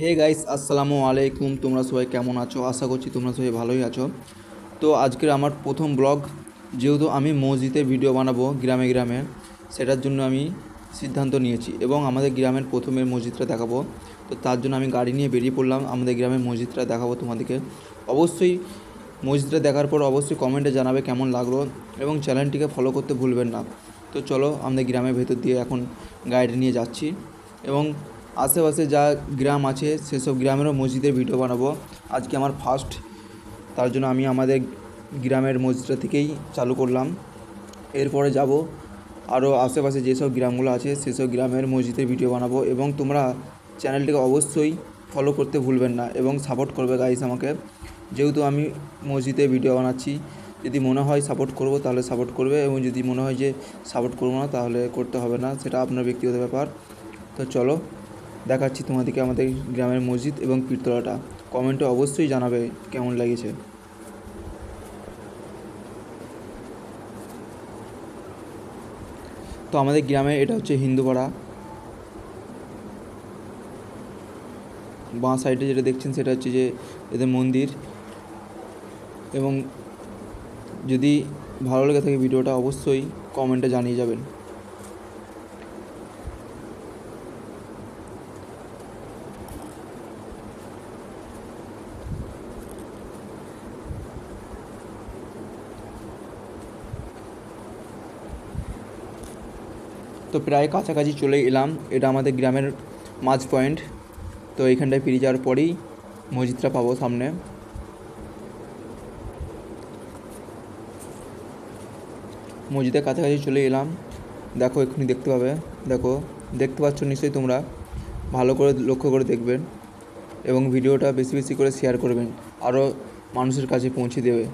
Hey guys, আসসালামু আলাইকুম। তোমরা সবাই কেমন আছো? আশা করছি তোমরা সবাই ভালোই আছো। তো আজকের আমার প্রথম ব্লগ, যেহেতু আমি মসজিদের ভিডিও বানাবো গ্রামে গ্রামে, সেটার জন্য আমি সিদ্ধান্ত নিয়েছি এবং আমাদের গ্রামের প্রথমের মসজিদটা দেখাবো। তো তার জন্য আমি গাড়ি নিয়ে বেরিয়ে পড়লাম, আমাদের গ্রামের মসজিদটা দেখাবো তোমাদেরকে। অবশ্যই মসজিদটা দেখার পর অবশ্যই কমেন্টে জানাবে কেমন লাগলো এবং চ্যানেলটিকে ফলো করতে ভুলবেন না। তো চলো, আমাদের গ্রামের ভেতর দিয়ে এখন গাড়ি নিয়ে যাচ্ছি এবং আশেপাশে যা গ্রাম আছে সেসব গ্রামেরও মসজিদের ভিডিও বানাবো। আজকে আমার ফার্স্ট, তার জন্য আমি আমাদের গ্রামের মসজিদটা থেকেই চালু করলাম। এরপরে যাব আরও আশেপাশে যেসব গ্রামগুলো আছে সেসব গ্রামের মসজিদের ভিডিও বানাবো এবং তোমরা চ্যানেলটিকে অবশ্যই ফলো করতে ভুলবেন না এবং সাপোর্ট করবে গাইস আমাকে। যেহেতু আমি মসজিদে ভিডিও বানাচ্ছি, যদি মনে হয় সাপোর্ট করব তাহলে সাপোর্ট করবে এবং যদি মনে হয় যে সাপোর্ট করবো না তাহলে করতে হবে না, সেটা আপনার ব্যক্তিগত ব্যাপার। তো চলো, দেখাচ্ছি তোমাদেরকে আমাদের গ্রামের মসজিদ এবং পীরতলাটা। কমেন্টে অবশ্যই জানাবে কেমন লেগেছে। তো আমাদের গ্রামে এটা হচ্ছে হিন্দুপাড়া। বাঁ সাইডে যেটা দেখছেন সেটা হচ্ছে যে এদের মন্দির। এবং যদি ভালো লেগে থাকে ভিডিওটা অবশ্যই কমেন্টে জানিয়ে যাবেন। তো প্রায় কাছাকাছি চলে এলাম, এটা আমাদের গ্রামের মাঝ পয়েন্ট। তো এইখানটায় ফিরে যাওয়ার পরেই মসজিদটা পাবো সামনে। মসজিদের কাছাকাছি চলে এলাম, দেখো এক্ষুনি দেখতে পাবে। দেখো, দেখতে পাচ্ছ নিশ্চয়ই তোমরা, ভালো করে লক্ষ্য করে দেখবেন এবং ভিডিওটা বেশি বেশি করে শেয়ার করবেন, আরও মানুষের কাছে পৌঁছে দেবে।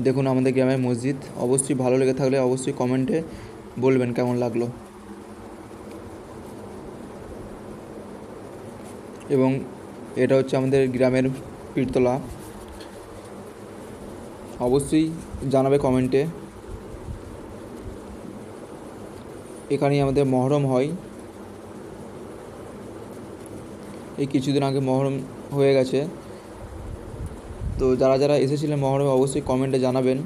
দেখুন আমাদের গ্রামের মসজিদ, অবশ্যই ভালো লেগে থাকলে অবশ্যই কমেন্টে বলবেন কেমন লাগলো। এবং এটা হচ্ছে আমাদের গ্রামের পীরতলা, অবশ্যই জানাবে কমেন্টে। এখানেই আমাদের মহরম হয়, এই কিছুদিন আগে মহরম হয়ে গেছে। তো যারা যারা এসেছিলেন মহরমে অবশ্যই কমেন্টে জানাবেন।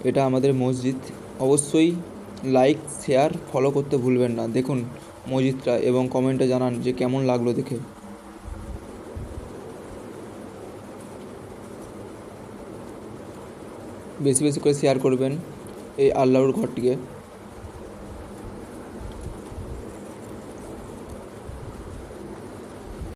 এটা আমাদের মসজিদ, অবশ্যই লাইক শেয়ার ফলো করতে ভুলবেন না। দেখুন মসজিদটা এবং কমেন্টে জানান যে কেমন লাগলো দেখে। বেশি বেশি করে শেয়ার করবেন এই আল্লাহর ঘরটিকে।